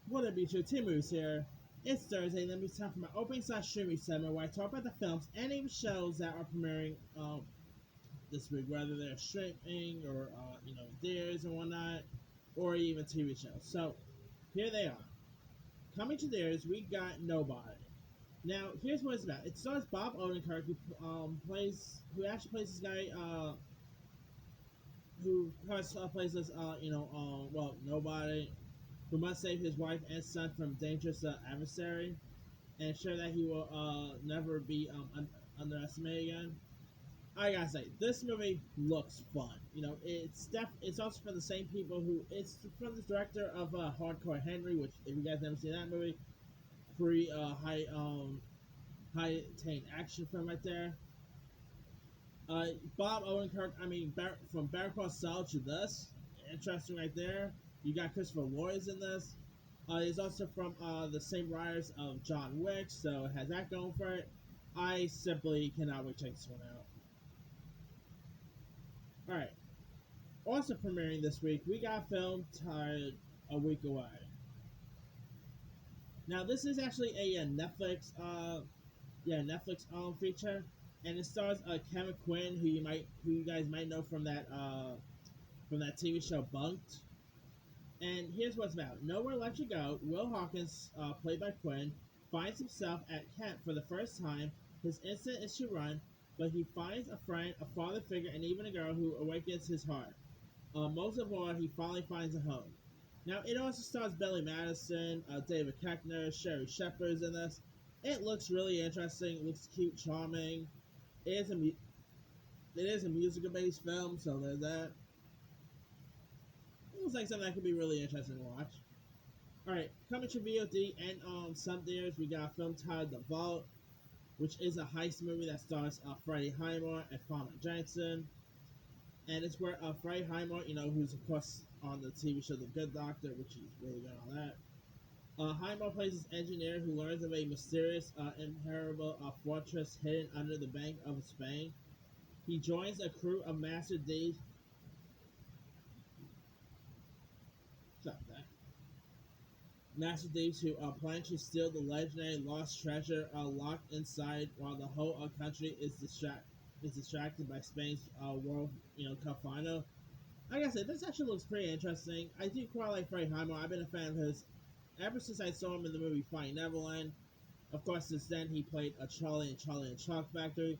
What up, YouTube? Team Moves here. It's Thursday, and then we talk about opening slash streaming segment where I talk about the films and even shows that are premiering this week, whether they're streaming or theirs and whatnot, or even TV shows. So here they are. Coming to theirs, we got Nobody. Now here's what it's about. It stars Bob Odenkirk, who actually plays this guy, who plays this Nobody, who must save his wife and son from dangerous adversary and ensure that he will never be underestimated again. I gotta say, this movie looks fun. It's also from the same people who it's from the director of Hardcore Henry, which if you guys never seen that movie, pretty high teen action film right there. Bob Odenkirk, from Better Call Saul to this, interesting right there. You got Christopher Lloyd in this. He's also from the same writers of John Wick, so it has that going for it. I simply cannot wait to check this one out. Alright, also premiering this week, we got a film titled A Week Away. Now, this is actually a Netflix feature, and it stars Kevin Quinn, who you guys might know from that TV show Bunked. And here's what's about. Nowhere Left to Go, Will Hawkins, played by Quinn, finds himself at camp for the first time. His instinct is to run, but he finds a friend, a father figure, and even a girl who awakens his heart. Most of all, he finally finds a home. Now, it also stars Billy Madison, David Koechner, Sherry Shepherd's in this. It looks really interesting. It looks cute, charming. It is a musical-based film, so there's that. It looks like something that could be really interesting to watch. Alright, coming to VOD and on some theaters, we got a film titled The Vault, which is a heist movie that stars Freddie Highmore and Farmer Jansen. And it's where Freddie Highmore, who's of course on the TV show The Good Doctor, which is really good on that. Highmore plays this engineer who learns of a mysterious, impenetrable fortress hidden under the Bank of Spain. He joins a crew of Master Thieves. Stop that. Master thieves who plan to steal the legendary lost treasure locked inside, while the whole country is distracted by Spain's World Cup final. Like I said, this actually looks pretty interesting. I do quite like Freddie Highmore. I've been a fan of his ever since I saw him in the movie Finding Neverland. Of course, since then he played a Charlie and Charlie and Chalk Factory.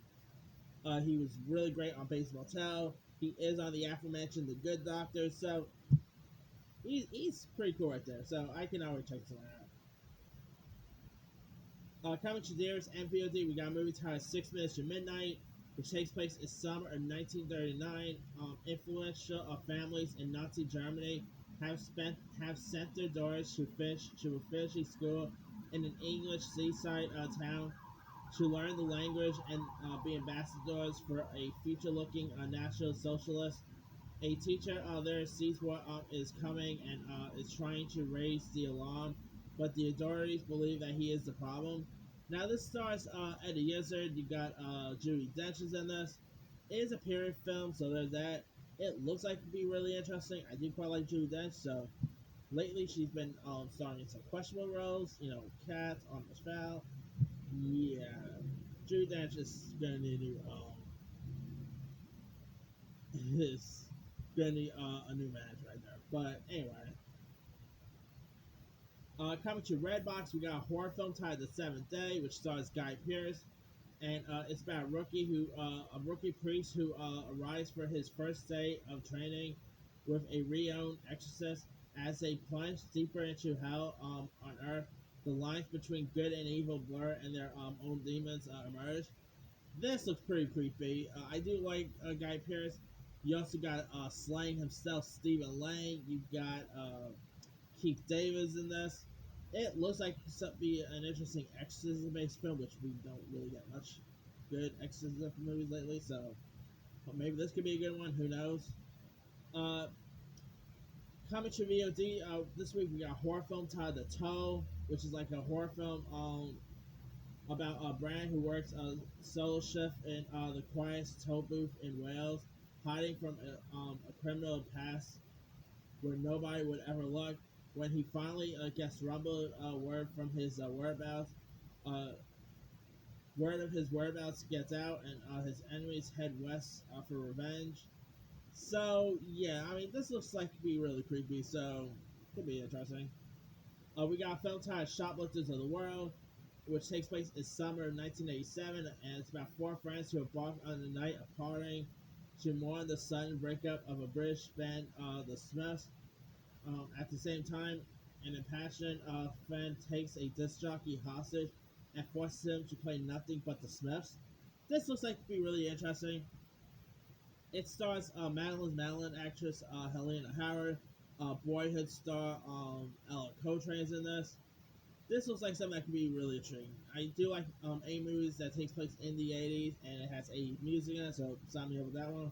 He was really great on Bates Motel. He is on the aforementioned The Good Doctor. So he's pretty cool right there. So I can always check this one out. Coming to theaters and VOD, we got a movie titled 6 Minutes to Midnight, which takes place in summer of 1939. Influential families in Nazi Germany have sent their daughters to finishing school in an English seaside town to learn the language and be ambassadors for a future-looking National Socialist. A teacher there sees what is coming and is trying to raise the alarm, but the authorities believe that he is the problem. Now, this stars Eddie Izzard. You got Judi Dench is in this. It is a period film, so there's that. It looks like it could be really interesting. I do quite like Judi Dench, so lately she's been starring in some questionable roles. Cats, Almost Foul. Yeah, Judi Dench is gonna need is gonna need a new manager right there. But anyway, coming to Redbox, we got a horror film titled The Seventh Day, which stars Guy Pearce, and it's about a rookie priest who arrives for his first day of training with a renowned exorcist. As they plunge deeper into hell on Earth, the lines between good and evil blur, and their own demons emerge. This looks pretty creepy. I do like Guy Pearce. You also got Slaying himself, Stephen Lang. You got Keith Davis in this. It looks like it's to be an interesting exorcism-based film, which we don't really get much good exorcism movies lately. So maybe this could be a good one. Who knows? Uh, Coming to VOD this week, we got a horror film titled The Toll, which is like a horror film about Brian, who works a solo shift in the quietest toll booth in Wales, hiding from a criminal past where nobody would ever look. when he finally gets rumbled word from his whereabouts. Uh, Word of his whereabouts gets out, and his enemies head west for revenge. So yeah, I mean this looks like to be really creepy. So could be interesting. We got a film titled Shoplifters of the World, which takes place in summer of 1987, and it's about four friends who embark on the night of partying to mourn the sudden breakup of a British band, the Smiths. At the same time, an impassioned friend takes a disc jockey hostage and forces him to play nothing but the Smiths. This looks like to be really interesting. It stars Madeline actress Helena Howard, Boyhood star Ella Coltrane's in this. This looks like something that could be really intriguing. I do like A movies that takes place in the 80s and it has A music in it, so sign me up with that one.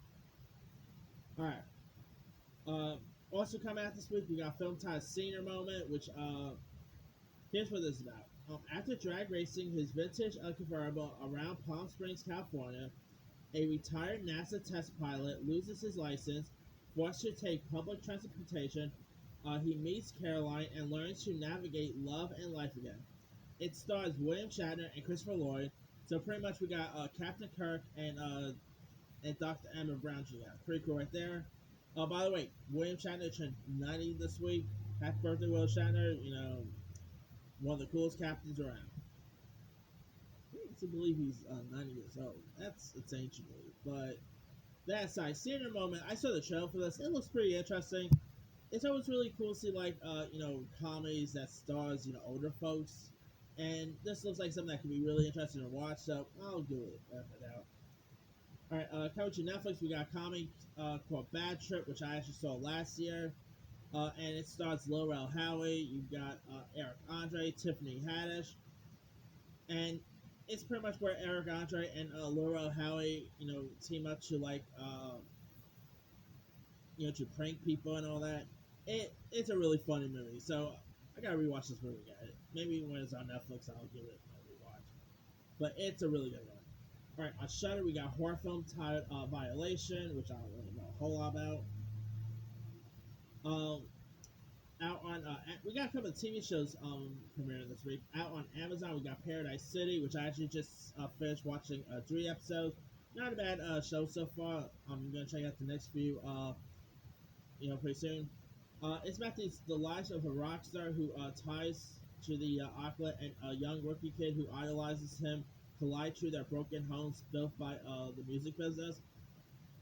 Alright. Uh, Also coming out this week, we got a film titled Senior Moment, which here's what this is about. After drag racing his vintage convertible around Palm Springs, California, a retired NASA test pilot loses his license, forced to take public transportation. He meets Caroline and learns to navigate love and life again. It stars William Shatner and Christopher Lloyd. So pretty much we got Captain Kirk and Dr. Emmett Brown Jr. Pretty cool right there. By the way, William Shatner turned 90 this week. Happy birthday, Will Shatner. You know, one of the coolest captains around. To believe he's 90 years old. That's insane to believe. But that aside, Senior Moment, I saw the trailer for this. It looks pretty interesting. It's always really cool to see comedies that stars older folks, and this looks like something that could be really interesting to watch. So I'll do it out. All right, coming to Netflix, we got a comedy called Bad Trip, which I actually saw last year, and it stars Lil Rel Howery. You've got Eric Andre, Tiffany Haddish, and it's pretty much where Eric Andre and Lil Rel Howery, team up to to prank people and all that. It's a really funny movie. So I gotta rewatch this movie again. Maybe when it's on Netflix, I'll give it a rewatch. But it's a really good one. All right, on Shudder, we got a horror film titled Violation, which I don't really know a whole lot about. Um, Out on we got a couple of TV shows premiering this week. Out on Amazon, we got Paradise City, which I actually just finished watching 3 episodes. Not a bad show so far. I'm gonna check out the next few pretty soon. It's about the lives of a rock star who ties to the Aquila and a young rookie kid who idolizes him collide through their broken homes built by the music business.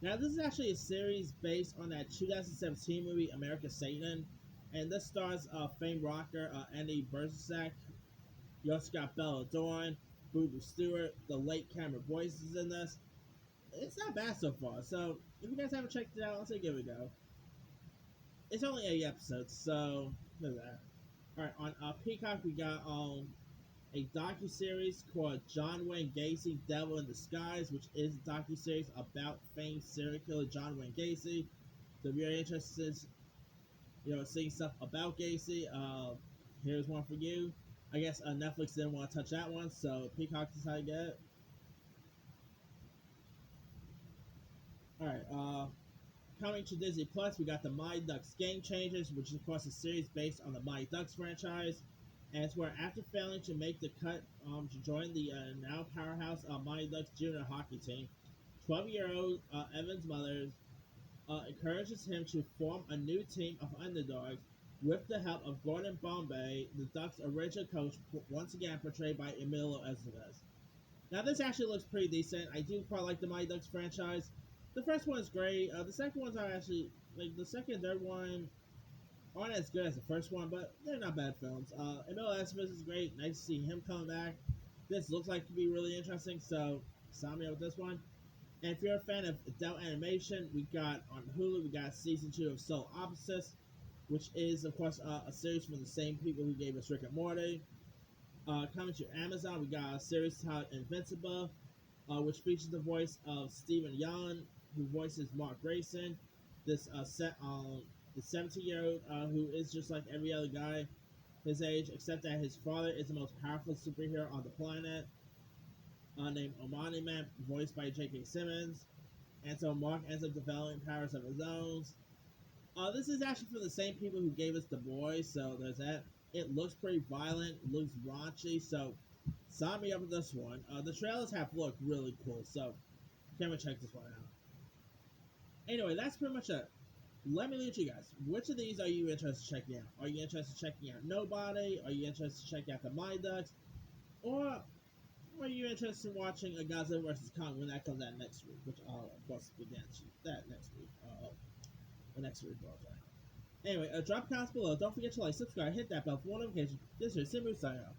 Now, this is actually a series based on that 2017 movie American Satan, and this stars famed rocker Andy Brzezak. You also got Bella Thorne, Boo Boo Stewart, the late Cameron Boyce is in this. It's not bad so far, so if you guys haven't checked it out, I'll say give it a go. It's only 8 episodes, so look at that. Alright, on Peacock, we got a docu-series called John Wayne Gacy, Devil in Disguise, which is a docu-series about famed serial killer John Wayne Gacy. So if you're interested, seeing stuff about Gacy, here's one for you. I guess Netflix didn't want to touch that one, so Peacock is how you get it. Alright, coming to Disney Plus, we got the Mighty Ducks Game Changers, which is of course a series based on the Mighty Ducks franchise. And it's where after failing to make the cut to join the now powerhouse Mighty Ducks junior hockey team, 12-year-old Evan's mother encourages him to form a new team of underdogs with the help of Gordon Bombay, the Ducks' original coach, once again portrayed by Emilio Estevez. Now, this actually looks pretty decent. I do quite like the Mighty Ducks franchise. The first one is great. The second ones are actually, the second and third one aren't as good as the first one, but they're not bad films. Emilio Estevez is great. Nice to see him come back. This looks like to be really interesting, so sign me up with this one. And if you're a fan of adult animation, we got on Hulu, we got season 2 of Soul Opposites, which is, of course, a series from the same people who gave us Rick and Morty. Coming to Amazon, we got a series titled Invincible, which features the voice of Stephen Yeun, who voices Mark Grayson, this set on the 17-year-old who is just like every other guy his age, except that his father is the most powerful superhero on the planet, named Omani Man, voiced by J.K. Simmons. And so Mark ends up developing powers of his own. This is actually from the same people who gave us The Boys, so there's that. It looks pretty violent, looks raunchy, so sign me up with this one. The trailers have looked really cool, so can't wait to check this one out. Anyway, that's pretty much it. Let me lead you guys. Which of these are you interested in checking out? Are you interested in checking out Nobody? Are you interested in checking out The Mind Ducks? Or are you interested in watching a Godzilla vs. Kong when that comes out next week? Which I'll, of course, begin that next week. The next week, sorry. Anyway, drop comments below. Don't forget to like, subscribe, hit that bell for notifications. This is Simu signing off.